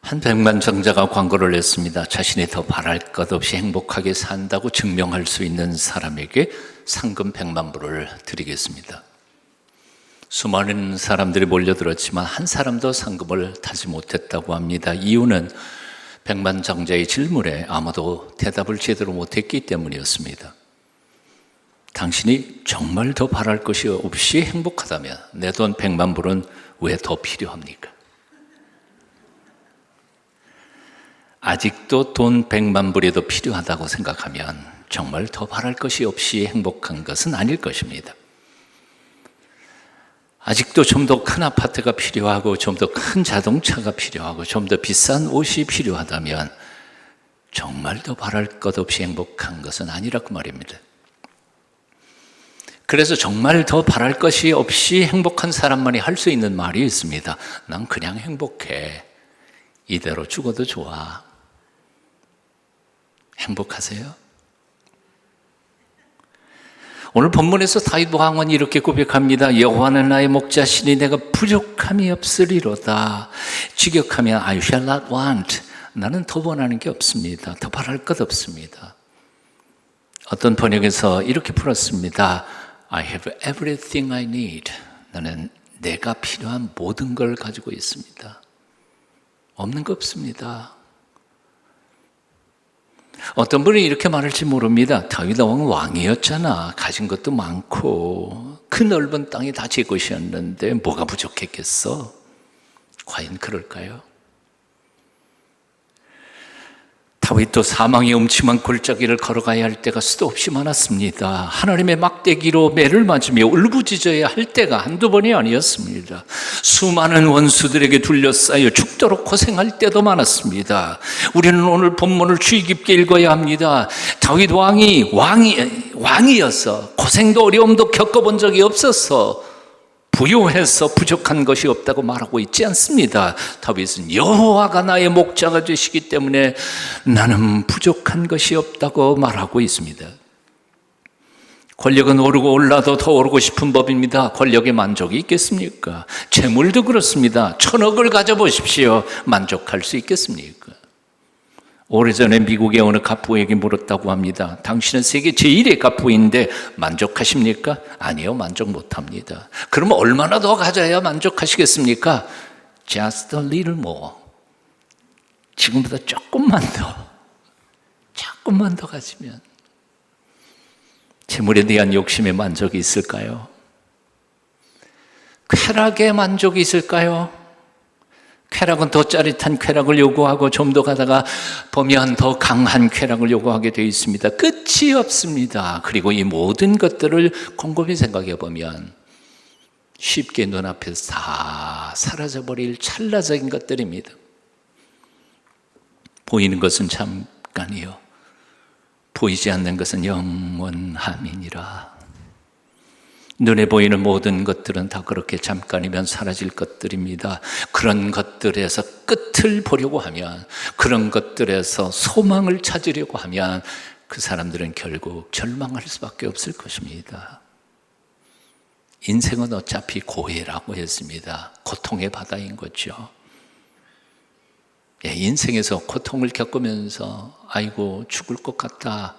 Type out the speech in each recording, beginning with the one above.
한 백만장자가 광고를 냈습니다. 자신이 더 바랄 것 없이 행복하게 산다고 증명할 수 있는 사람에게 상금 100만 불을 드리겠습니다. 수많은 사람들이 몰려들었지만 한 사람도 상금을 타지 못했다고 합니다. 이유는 백만장자의 질문에 아무도 대답을 제대로 못했기 때문이었습니다. 당신이 정말 더 바랄 것이 없이 행복하다면 내 돈 100만 불은 왜 더 필요합니까? 아직도 돈 100만 불이 더 필요하다고 생각하면 정말 더 바랄 것이 없이 행복한 것은 아닐 것입니다. 아직도 좀 더 큰 아파트가 필요하고 좀 더 큰 자동차가 필요하고 좀 더 비싼 옷이 필요하다면 정말 더 바랄 것 없이 행복한 것은 아니라고 말입니다. 그래서 정말 더 바랄 것이 없이 행복한 사람만이 할 수 있는 말이 있습니다. 난 그냥 행복해. 이대로 죽어도 좋아. 행복하세요? 오늘 본문에서 다윗 왕은 이렇게 고백합니다. 여호와는 나의 목자시니 내가 부족함이 없으리로다. 직역하면 I shall not want. 나는 더 원하는 게 없습니다. 더 바랄 것 없습니다. 어떤 번역에서 이렇게 풀었습니다. I have everything I need. 나는 내가 필요한 모든 걸 가지고 있습니다. 없는 거 없습니다. 어떤 분이 이렇게 말할지 모릅니다. 다윗 왕은 왕이었잖아. 가진 것도 많고 그 넓은 땅이 다 제 것이었는데 뭐가 부족했겠어? 과연 그럴까요? 다윗도 사망의 음침한 골짜기를 걸어가야 할 때가 수도 없이 많았습니다. 하나님의 막대기로 매를 맞으며 울부짖어야 할 때가 한두 번이 아니었습니다. 수많은 원수들에게 둘러싸여 죽도록 고생할 때도 많았습니다. 우리는 오늘 본문을 주의 깊게 읽어야 합니다. 다윗 왕이어서 고생도 어려움도 겪어본 적이 없어서 부요해서 부족한 것이 없다고 말하고 있지 않습니다. 다윗은 여호와가 나의 목자가 되시기 때문에 나는 부족한 것이 없다고 말하고 있습니다. 권력은 오르고 올라도 더 오르고 싶은 법입니다. 권력에 만족이 있겠습니까? 재물도 그렇습니다. 1000억을 가져보십시오. 만족할 수 있겠습니까? 오래전에 미국의 어느 갑부에게 물었다고 합니다. 당신은 세계 제1의 갑부인데 만족하십니까? 아니요, 만족 못합니다. 그러면 얼마나 더 가져야 만족하시겠습니까? Just a little more. 지금보다 조금만 더 가지면. 재물에 대한 욕심에 만족이 있을까요? 쾌락에 만족이 있을까요? 쾌락은 더 짜릿한 쾌락을 요구하고 좀 더 가다가 보면 더 강한 쾌락을 요구하게 되어 있습니다. 끝이 없습니다. 그리고 이 모든 것들을 곰곰이 생각해 보면 쉽게 눈앞에서 다 사라져버릴 찰나적인 것들입니다. 보이는 것은 잠깐이요, 보이지 않는 것은 영원함이니라. 눈에 보이는 모든 것들은 다 그렇게 잠깐이면 사라질 것들입니다. 그런 것들에서 끝을 보려고 하면, 그런 것들에서 소망을 찾으려고 하면 그 사람들은 결국 절망할 수밖에 없을 것입니다. 인생은 어차피 고해라고 했습니다. 고통의 바다인 거죠. 인생에서 고통을 겪으면서 아이고 죽을 것 같다,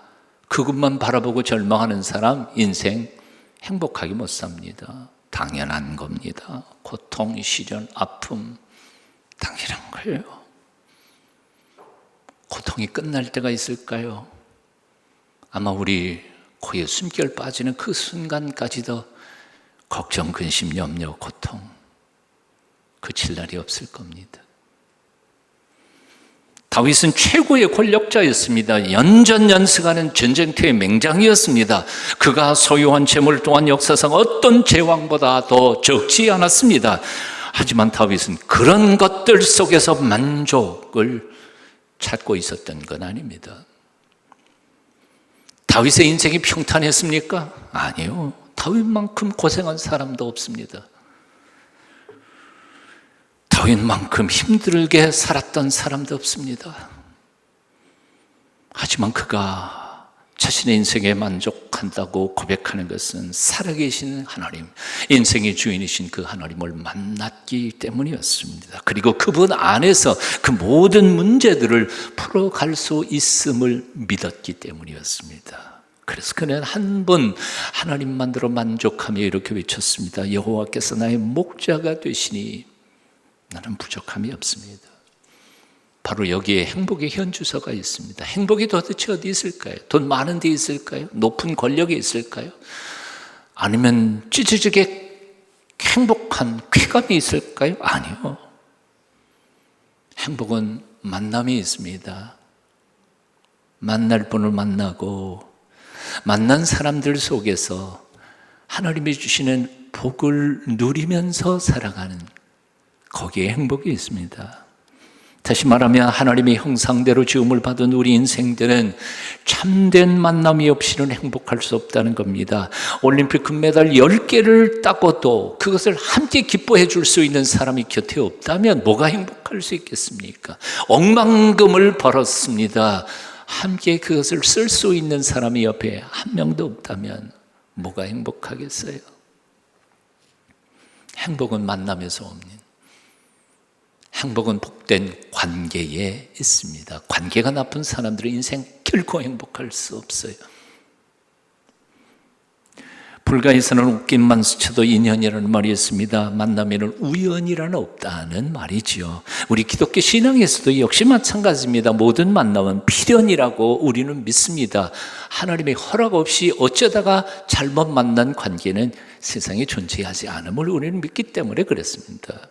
그것만 바라보고 절망하는 사람 인생 행복하게 못 삽니다. 당연한 겁니다. 고통, 시련, 아픔 당연한 거예요. 고통이 끝날 때가 있을까요? 아마 우리 코에 숨결 빠지는 그 순간까지도 걱정, 근심, 염려, 고통 그칠 날이 없을 겁니다. 다윗은 최고의 권력자였습니다. 연전연승하는 전쟁터의 맹장이었습니다. 그가 소유한 재물 또한 역사상 어떤 제왕보다 더 적지 않았습니다. 하지만 다윗은 그런 것들 속에서 만족을 찾고 있었던 건 아닙니다. 다윗의 인생이 평탄했습니까? 아니요. 다윗만큼 고생한 사람도 없습니다. 다윗만큼 힘들게 살았던 사람도 없습니다. 하지만 그가 자신의 인생에 만족한다고 고백하는 것은 살아계신 하나님, 인생의 주인이신 그 하나님을 만났기 때문이었습니다. 그리고 그분 안에서 그 모든 문제들을 풀어갈 수 있음을 믿었기 때문이었습니다. 그래서 그는 한 번 하나님만으로 만족하며 이렇게 외쳤습니다. 여호와께서 나의 목자가 되시니 나는 부족함이 없습니다. 바로 여기에 행복의 현주소가 있습니다. 행복이 도대체 어디 있을까요? 돈 많은 데 있을까요? 높은 권력이 있을까요? 아니면 찌질하게 행복한 쾌감이 있을까요? 아니요. 행복은 만남이 있습니다. 만날 분을 만나고 만난 사람들 속에서 하나님이 주시는 복을 누리면서 살아가는 거기에 행복이 있습니다. 다시 말하면 하나님의 형상대로 지음을 받은 우리 인생들은 참된 만남이 없이는 행복할 수 없다는 겁니다. 올림픽 금메달 10개를 따고도 그것을 함께 기뻐해 줄 수 있는 사람이 곁에 없다면 뭐가 행복할 수 있겠습니까? 억만금을 벌었습니다. 함께 그것을 쓸 수 있는 사람이 옆에 한 명도 없다면 뭐가 행복하겠어요? 행복은 만남에서 옵니다. 행복은 복된 관계에 있습니다. 관계가 나쁜 사람들은 인생 결코 행복할 수 없어요. 불가에서는 웃김만 스쳐도 인연이라는 말이 있습니다. 만남에는 우연이라는 없다는 말이지요. 우리 기독교 신앙에서도 역시 마찬가지입니다. 모든 만남은 필연이라고 우리는 믿습니다. 하나님의 허락 없이 어쩌다가 잘못 만난 관계는 세상에 존재하지 않음을 우리는 믿기 때문에 그렇습니다.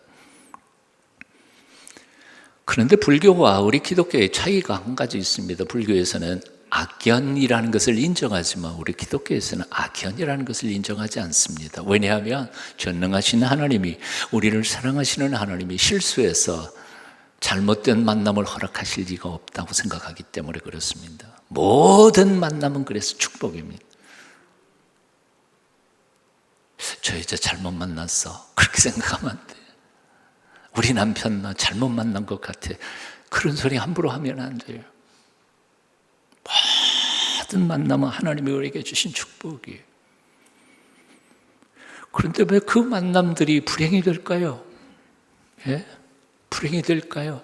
그런데 불교와 우리 기독교의 차이가 한 가지 있습니다. 불교에서는 악연이라는 것을 인정하지만 우리 기독교에서는 악연이라는 것을 인정하지 않습니다. 왜냐하면 전능하신 하나님이, 우리를 사랑하시는 하나님이 실수해서 잘못된 만남을 허락하실 리가 없다고 생각하기 때문에 그렇습니다. 모든 만남은 그래서 축복입니다. 저 여자 잘못 만났어, 그렇게 생각하면 안 돼요. 우리 남편 나 잘못 만난 것 같아, 그런 소리 함부로 하면 안 돼요. 모든 만남은 하나님이 우리에게 주신 축복이에요. 그런데 왜 그 만남들이 불행이 될까요? 예? 불행이 될까요?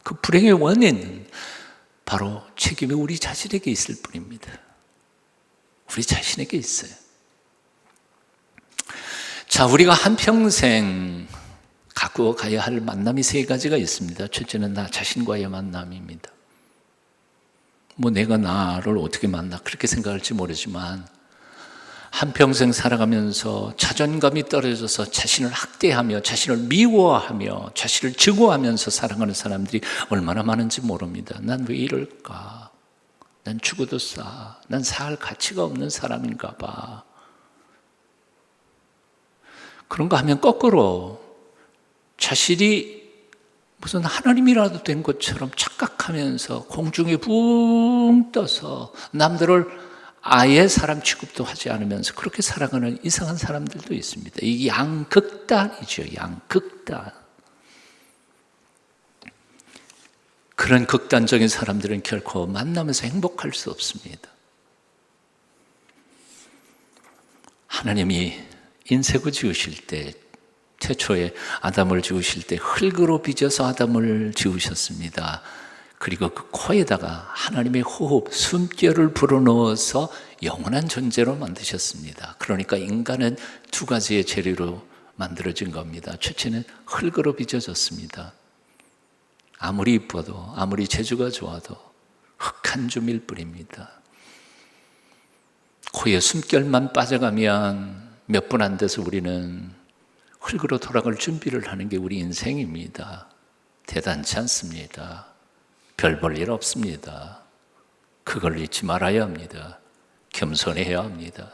그 불행의 원인은 바로 책임이 우리 자신에게 있을 뿐입니다. 우리 자신에게 있어요. 자, 우리가 한평생 갖고 가야 할 만남이 세 가지가 있습니다. 첫째는 나 자신과의 만남입니다. 내가 나를 어떻게 만나 그렇게 생각할지 모르지만 한평생 살아가면서 자존감이 떨어져서 자신을 학대하며 자신을 미워하며 자신을 증오하면서 살아가는 사람들이 얼마나 많은지 모릅니다. 난 왜 이럴까? 난 죽어도 싸. 난 살 가치가 없는 사람인가 봐. 그런가 하면 거꾸로 자신이 무슨 하나님이라도 된 것처럼 착각하면서 공중에 붕 떠서 남들을 아예 사람 취급도 하지 않으면서 그렇게 살아가는 이상한 사람들도 있습니다. 이게 양극단이죠. 양극단. 그런 극단적인 사람들은 결코 만나면서 행복할 수 없습니다. 하나님이 인색을 지으실 때, 최초에 아담을 지으실 때 흙으로 빚어서 아담을 지으셨습니다. 그리고 그 코에다가 하나님의 호흡, 숨결을 불어넣어서 영원한 존재로 만드셨습니다. 그러니까 인간은 두 가지의 재료로 만들어진 겁니다. 첫째는 흙으로 빚어졌습니다. 아무리 이뻐도, 아무리 재주가 좋아도 흙 한 줌일 뿐입니다. 코에 숨결만 빠져가면 몇 분 안 돼서 우리는 흙으로 돌아갈 준비를 하는 게 우리 인생입니다. 대단치 않습니다. 별 볼 일 없습니다. 그걸 잊지 말아야 합니다. 겸손해야 합니다.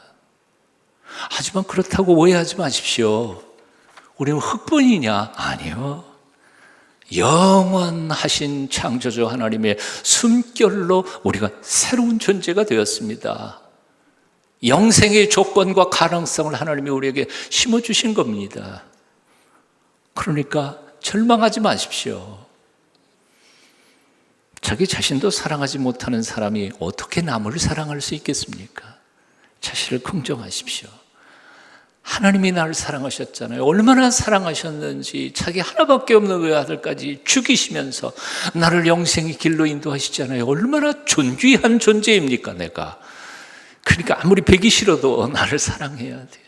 하지만 그렇다고 오해하지 마십시오. 우리는 흙뿐이냐? 아니요. 영원하신 창조주 하나님의 숨결로 우리가 새로운 존재가 되었습니다. 영생의 조건과 가능성을 하나님이 우리에게 심어주신 겁니다. 그러니까 절망하지 마십시오. 자기 자신도 사랑하지 못하는 사람이 어떻게 남을 사랑할 수 있겠습니까? 자신을 긍정하십시오. 하나님이 나를 사랑하셨잖아요. 얼마나 사랑하셨는지 자기 하나밖에 없는 외아들까지 죽이시면서 나를 영생의 길로 인도하시잖아요. 얼마나 존귀한 존재입니까, 내가. 그러니까 아무리 배기 싫어도 나를 사랑해야 돼요.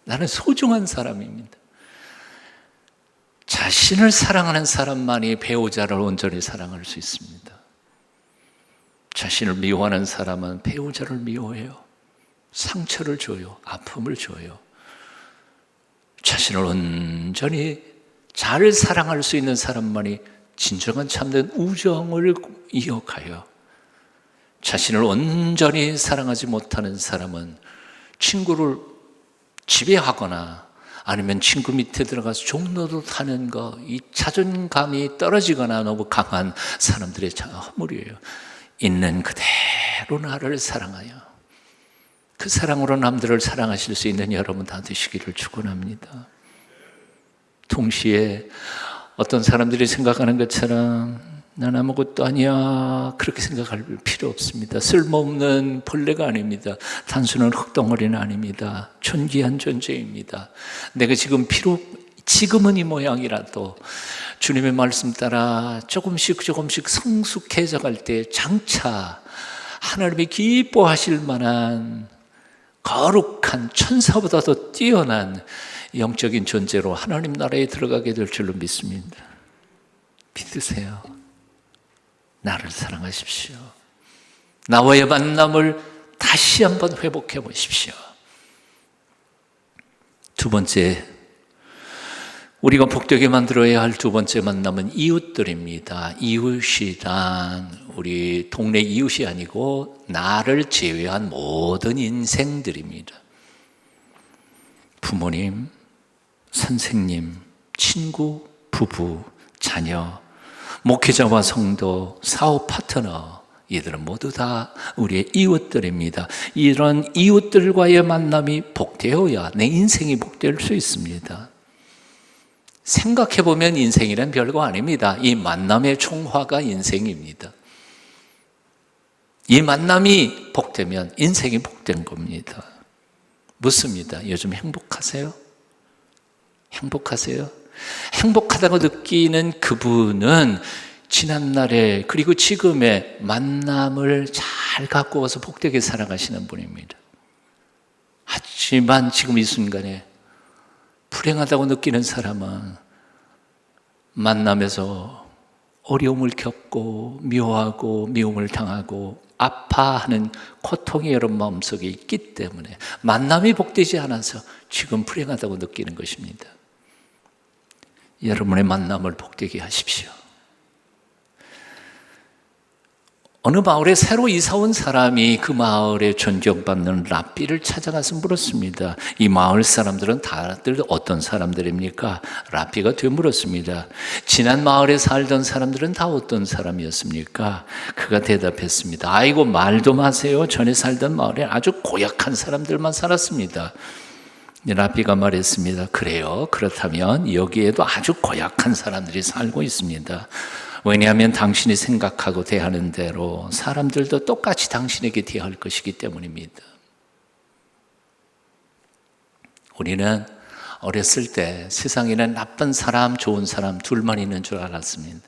나는 소중한 사람입니다. 자신을 사랑하는 사람만이 배우자를 온전히 사랑할 수 있습니다. 자신을 미워하는 사람은 배우자를 미워해요. 상처를 줘요. 아픔을 줘요. 자신을 온전히 잘 사랑할 수 있는 사람만이 진정한 참된 우정을 이어가요. 자신을 온전히 사랑하지 못하는 사람은 친구를 지배하거나 아니면 친구 밑에 들어가서 종노릇 하는 거, 이 자존감이 떨어지거나 너무 강한 사람들의 허물이에요. 있는 그대로 나를 사랑하여 그 사랑으로 남들을 사랑하실 수 있는 여러분 다 되시기를 축원합니다. 동시에 어떤 사람들이 생각하는 것처럼 난 아무것도 아니야 그렇게 생각할 필요 없습니다. 쓸모없는 벌레가 아닙니다. 단순한 흙덩어리는 아닙니다. 존귀한 존재입니다. 내가 지금은 이 모양이라도 주님의 말씀 따라 조금씩 성숙해져 갈 때 장차 하나님이 기뻐하실 만한 거룩한 천사보다도 뛰어난 영적인 존재로 하나님 나라에 들어가게 될 줄로 믿습니다. 믿으세요. 나를 사랑하십시오. 나와의 만남을 다시 한번 회복해 보십시오. 두 번째, 우리가 복되게 만들어야 할 두 번째 만남은 이웃들입니다. 이웃이란 우리 동네 이웃이 아니고 나를 제외한 모든 인생들입니다. 부모님, 선생님, 친구, 부부, 자녀, 목회자와 성도, 사업 파트너, 이들은 모두 다 우리의 이웃들입니다. 이런 이웃들과의 만남이 복되어야 내 인생이 복될 수 있습니다. 생각해보면 인생이란 별거 아닙니다. 이 만남의 총화가 인생입니다. 이 만남이 복되면 인생이 복된 겁니다. 묻습니다. 요즘 행복하세요? 행복하세요? 행복하다고 느끼는 그분은 지난날에 그리고 지금의 만남을 잘 갖고 와서 복되게 살아가시는 분입니다. 하지만 지금 이 순간에 불행하다고 느끼는 사람은 만남에서 어려움을 겪고 미워하고 미움을 당하고 아파하는 고통이 여러분 마음속에 있기 때문에 만남이 복되지 않아서 지금 불행하다고 느끼는 것입니다. 여러분의 만남을 복되게 하십시오. 어느 마을에 새로 이사 온 사람이 그 마을에 존경받는 랍비를 찾아가서 물었습니다. 이 마을 사람들은 다들 어떤 사람들입니까? 랍비가 되물었습니다. 지난 마을에 살던 사람들은 다 어떤 사람이었습니까? 그가 대답했습니다. 아이고 말도 마세요. 전에 살던 마을에 아주 고약한 사람들만 살았습니다. 랍비가 말했습니다. 그래요? 그렇다면 여기에도 아주 고약한 사람들이 살고 있습니다. 왜냐하면 당신이 생각하고 대하는 대로 사람들도 똑같이 당신에게 대할 것이기 때문입니다. 우리는 어렸을 때 세상에는 나쁜 사람, 좋은 사람 둘만 있는 줄 알았습니다.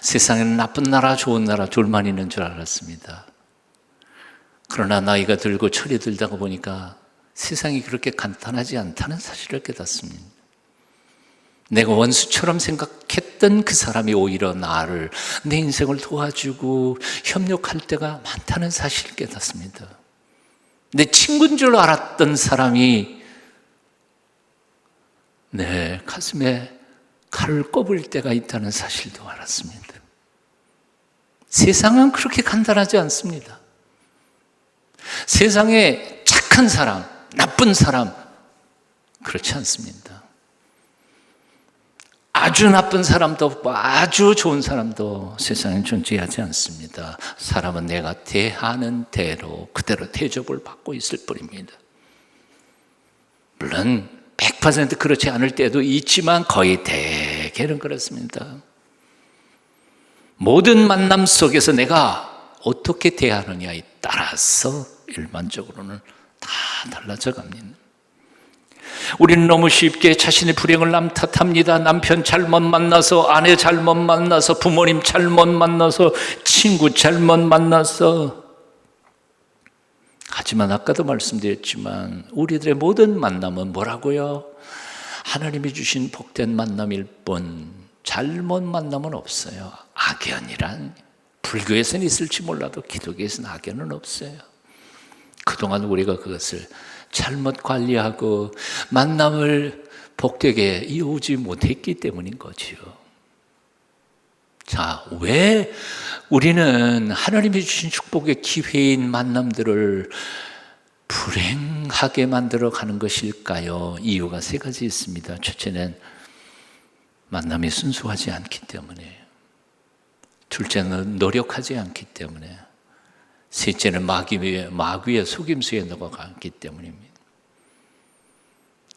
세상에는 나쁜 나라, 좋은 나라 둘만 있는 줄 알았습니다. 그러나 나이가 들고 철이 들다가 보니까 세상이 그렇게 간단하지 않다는 사실을 깨닫습니다. 내가 원수처럼 생각했던 그 사람이 오히려 나를, 내 인생을 도와주고 협력할 때가 많다는 사실을 깨닫습니다. 내 친구인 줄 알았던 사람이 내 가슴에 칼을 꼽을 때가 있다는 사실도 알았습니다. 세상은 그렇게 간단하지 않습니다. 세상에 착한 사람, 나쁜 사람, 그렇지 않습니다. 아주 나쁜 사람도 없고 아주 좋은 사람도 세상에 존재하지 않습니다. 사람은 내가 대하는 대로 그대로 대접을 받고 있을 뿐입니다. 물론 100% 그렇지 않을 때도 있지만 거의 대개는 그렇습니다. 모든 만남 속에서 내가 어떻게 대하느냐에 따라서 일반적으로는 다 달라져 갑니다. 우리는 너무 쉽게 자신의 불행을 남 탓합니다. 남편 잘못 만나서, 아내 잘못 만나서, 부모님 잘못 만나서, 친구 잘못 만나서. 하지만 아까도 말씀드렸지만 우리들의 모든 만남은 뭐라고요? 하나님이 주신 복된 만남일 뿐 잘못 만남은 없어요. 악연이란, 불교에서는 있을지 몰라도 기독교에서는 악연은 없어요. 그동안 우리가 그것을 잘못 관리하고 만남을 복되게 이어오지 못했기 때문인 거지요. 자, 왜 우리는 하나님이 주신 축복의 기회인 만남들을 불행하게 만들어 가는 것일까요? 이유가 세 가지 있습니다. 첫째는 만남이 순수하지 않기 때문에, 둘째는 노력하지 않기 때문에, 셋째는 마귀의 속임수에 넘어가기 때문입니다.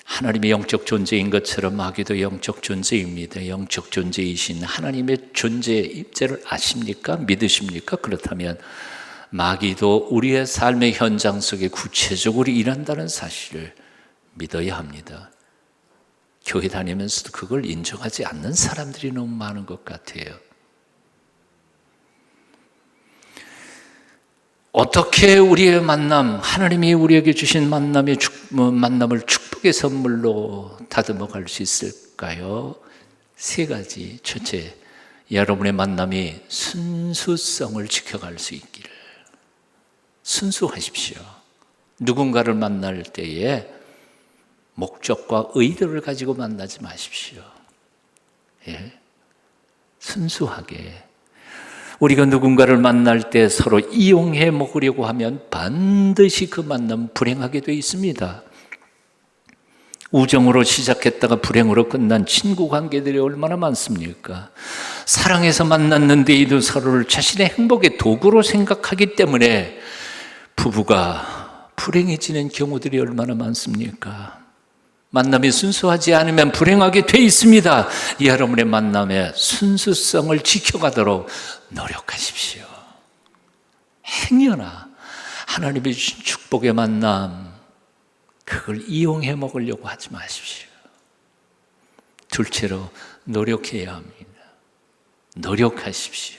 하나님의 영적 존재인 것처럼 마귀도 영적 존재입니다. 영적 존재이신 하나님의 존재 입장을 아십니까? 믿으십니까? 그렇다면 마귀도 우리의 삶의 현장 속에 구체적으로 일한다는 사실을 믿어야 합니다. 교회 다니면서도 그걸 인정하지 않는 사람들이 너무 많은 것 같아요. 어떻게 우리의 만남, 하나님이 우리에게 주신 만남을 축복의 선물로 다듬어 갈 수 있을까요? 세 가지. 첫째, 여러분의 만남이 순수성을 지켜갈 수 있기를. 순수하십시오. 누군가를 만날 때에 목적과 의도를 가지고 만나지 마십시오. 예? 순수하게. 우리가 누군가를 만날 때 서로 이용해 먹으려고 하면 반드시 그 만남은 불행하게 되어 있습니다. 우정으로 시작했다가 불행으로 끝난 친구 관계들이 얼마나 많습니까? 사랑해서 만났는데 이도 서로를 자신의 행복의 도구로 생각하기 때문에 부부가 불행해지는 경우들이 얼마나 많습니까? 만남이 순수하지 않으면 불행하게 돼 있습니다. 여러분의 만남의 순수성을 지켜가도록 노력하십시오. 행여나 하나님이 주신 축복의 만남, 그걸 이용해 먹으려고 하지 마십시오. 둘째로 노력해야 합니다. 노력하십시오.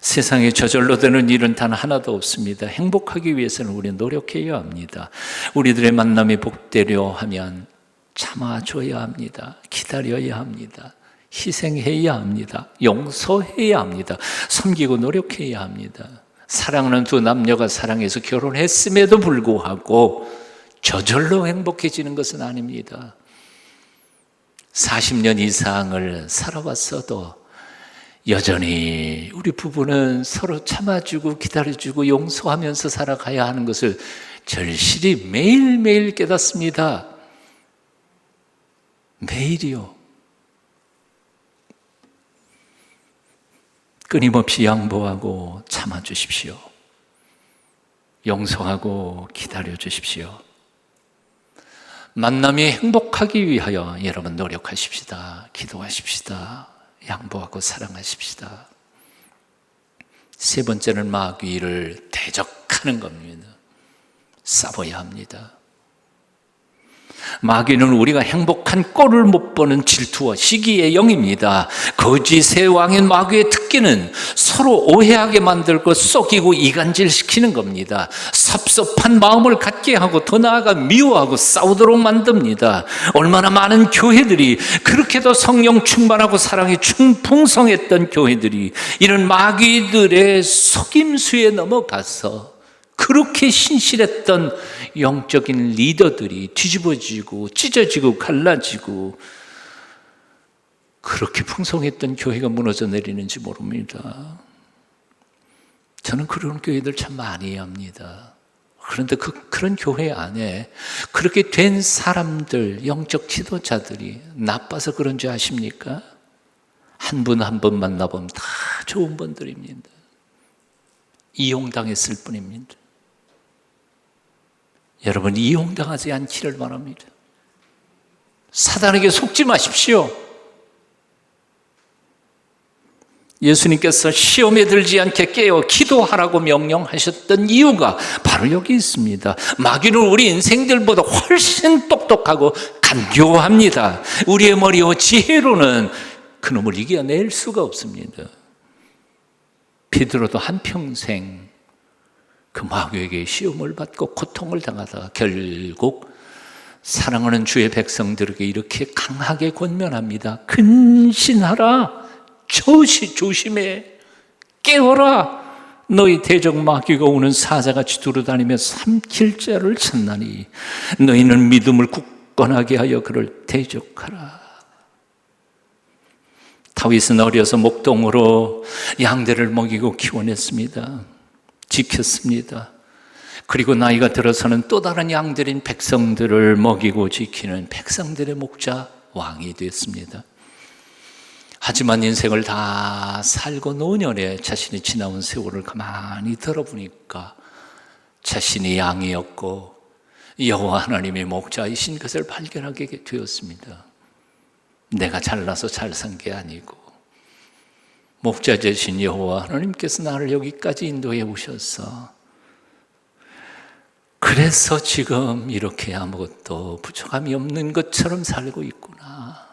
세상에 저절로 되는 일은 단 하나도 없습니다. 행복하기 위해서는 우리는 노력해야 합니다. 우리들의 만남이 복되려 하면 참아줘야 합니다. 기다려야 합니다. 희생해야 합니다. 용서해야 합니다. 섬기고 노력해야 합니다. 사랑하는 두 남녀가 사랑해서 결혼했음에도 불구하고 저절로 행복해지는 것은 아닙니다. 40년 이상을 살아왔어도 여전히 우리 부부는 서로 참아주고 기다려주고 용서하면서 살아가야 하는 것을 절실히 매일매일 깨닫습니다. 매일이요. 끊임없이 양보하고 참아주십시오. 용서하고 기다려주십시오. 만남이 행복하기 위하여 여러분 노력하십시다. 기도하십시다. 양보하고 사랑하십시다. 세 번째는 마귀를 대적하는 겁니다. 싸워야 합니다. 마귀는 우리가 행복한 꼴을 못 보는 질투와 시기의 영입니다. 거짓의 왕인 마귀의 특기는 서로 오해하게 만들고 속이고 이간질시키는 겁니다. 섭섭한 마음을 갖게 하고 더 나아가 미워하고 싸우도록 만듭니다. 얼마나 많은 교회들이, 그렇게도 성령 충만하고 사랑이 풍성했던 교회들이 이런 마귀들의 속임수에 넘어가서 그렇게 신실했던 영적인 리더들이 뒤집어지고 찢어지고 갈라지고 그렇게 풍성했던 교회가 무너져 내리는지 모릅니다. 저는 그런 교회들 참 많이 합니다. 그런데 그런 교회 안에 그렇게 된 사람들, 영적 지도자들이 나빠서 그런 줄 아십니까? 한 분 한 분 만나보면 다 좋은 분들입니다. 이용당했을 뿐입니다. 여러분, 이용당하지 않기를 바랍니다. 사단에게 속지 마십시오. 예수님께서 시험에 들지 않게 깨어 기도하라고 명령하셨던 이유가 바로 여기 있습니다. 마귀는 우리 인생들보다 훨씬 똑똑하고 간교합니다. 우리의 머리와 지혜로는 그놈을 이겨낼 수가 없습니다. 베드로도 한평생 그 마귀에게 시험을 받고 고통을 당하다가 결국 사랑하는 주의 백성들에게 이렇게 강하게 권면합니다. 근신하라. 조심해. 깨어라. 너희 대적 마귀가 오는 사자같이 두루다니며 삼킬 자를 찾나니 너희는 믿음을 굳건하게 하여 그를 대적하라. 다윗은 어려서 목동으로 양들을 먹이고 키워냈습니다. 지켰습니다. 그리고 나이가 들어서는 또 다른 양들인 백성들을 먹이고 지키는 백성들의 목자 왕이 됐습니다. 하지만 인생을 다 살고 노년에 자신이 지나온 세월을 가만히 들어보니까 자신이 양이었고 여호와 하나님의 목자이신 것을 발견하게 되었습니다. 내가 잘나서 잘 산 게 아니고 목자 되신 여호와 하나님께서 나를 여기까지 인도해 오셔서 그래서 지금 이렇게 아무것도 부족함이 없는 것처럼 살고 있구나.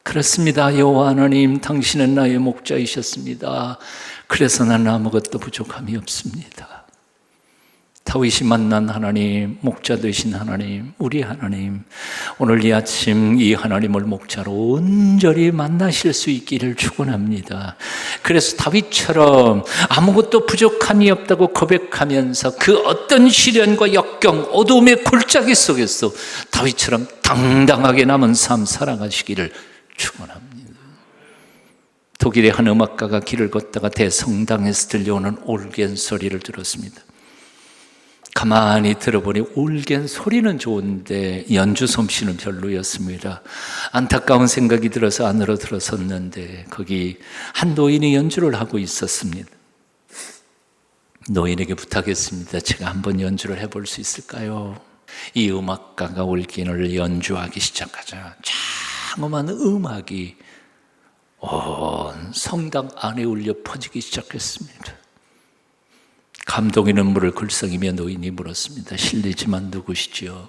그렇습니다. 여호와 하나님, 당신은 나의 목자이셨습니다. 그래서 나는 아무것도 부족함이 없습니다. 다윗이 만난 하나님, 목자 되신 하나님, 우리 하나님, 오늘 이 아침 이 하나님을 목자로 온전히 만나실 수 있기를 축원합니다. 그래서 다윗처럼 아무것도 부족함이 없다고 고백하면서 그 어떤 시련과 역경, 어둠의 골짜기 속에서 다윗처럼 당당하게 남은 삶 살아가시기를 축원합니다. 독일의 한 음악가가 길을 걷다가 대성당에서 들려오는 올겐 소리를 들었습니다. 가만히 들어보니 올겐 소리는 좋은데 연주 솜씨는 별로였습니다. 안타까운 생각이 들어서 안으로 들어섰는데 거기 한 노인이 연주를 하고 있었습니다. 노인에게 부탁했습니다. 제가 한번 연주를 해볼 수 있을까요? 이 음악가가 올겐을 연주하기 시작하자 장엄한 음악이 온 성당 안에 울려 퍼지기 시작했습니다. 감동의 눈물을 글썽이며 노인이 물었습니다. 실례지만 누구시지요?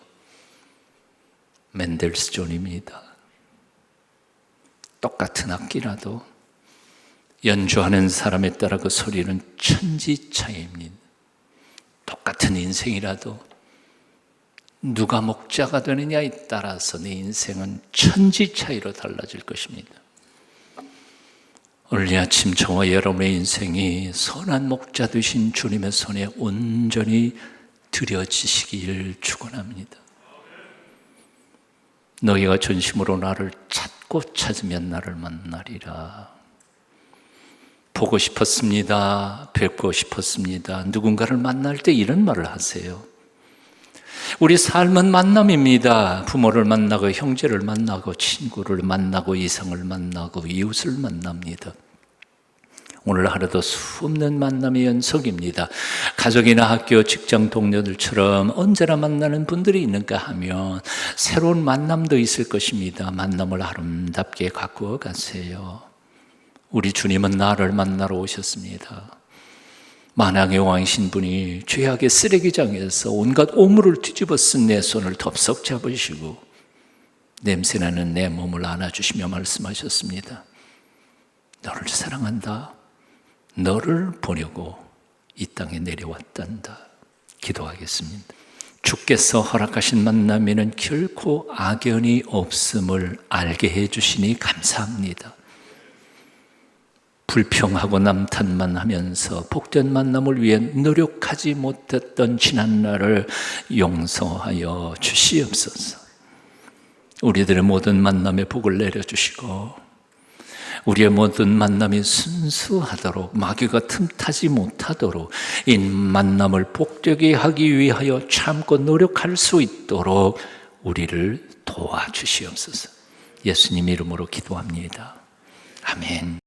맨델스존입니다. 똑같은 악기라도 연주하는 사람에 따라 그 소리는 천지차이입니다. 똑같은 인생이라도 누가 목자가 되느냐에 따라서 내 인생은 천지차이로 달라질 것입니다. 오늘 이 아침 저와 여러분의 인생이 선한 목자 되신 주님의 손에 온전히 드려지시길 축원합니다. 너희가 전심으로 나를 찾고 찾으면 나를 만나리라. 보고 싶었습니다. 뵙고 싶었습니다. 누군가를 만날 때 이런 말을 하세요. 우리 삶은 만남입니다. 부모를 만나고 형제를 만나고 친구를 만나고 이성을 만나고 이웃을 만납니다. 오늘 하루도 수없는 만남의 연속입니다. 가족이나 학교, 직장 동료들처럼 언제나 만나는 분들이 있는가 하면 새로운 만남도 있을 것입니다. 만남을 아름답게 가꾸어 가세요. 우리 주님은 나를 만나러 오셨습니다. 만왕의 왕이신 분이 죄악의 쓰레기장에서 온갖 오물을 뒤집어 쓴 내 손을 덥석 잡으시고 냄새나는 내 몸을 안아주시며 말씀하셨습니다. 너를 사랑한다. 너를 보려고 이 땅에 내려왔단다. 기도하겠습니다. 주께서 허락하신 만남에는 결코 악연이 없음을 알게 해주시니 감사합니다. 불평하고 남탓만 하면서 복된 만남을 위해 노력하지 못했던 지난날을 용서하여 주시옵소서. 우리들의 모든 만남에 복을 내려주시고 우리의 모든 만남이 순수하도록 마귀가 틈타지 못하도록 이 만남을 복되게 하기 위하여 참고 노력할 수 있도록 우리를 도와주시옵소서. 예수님 이름으로 기도합니다. 아멘.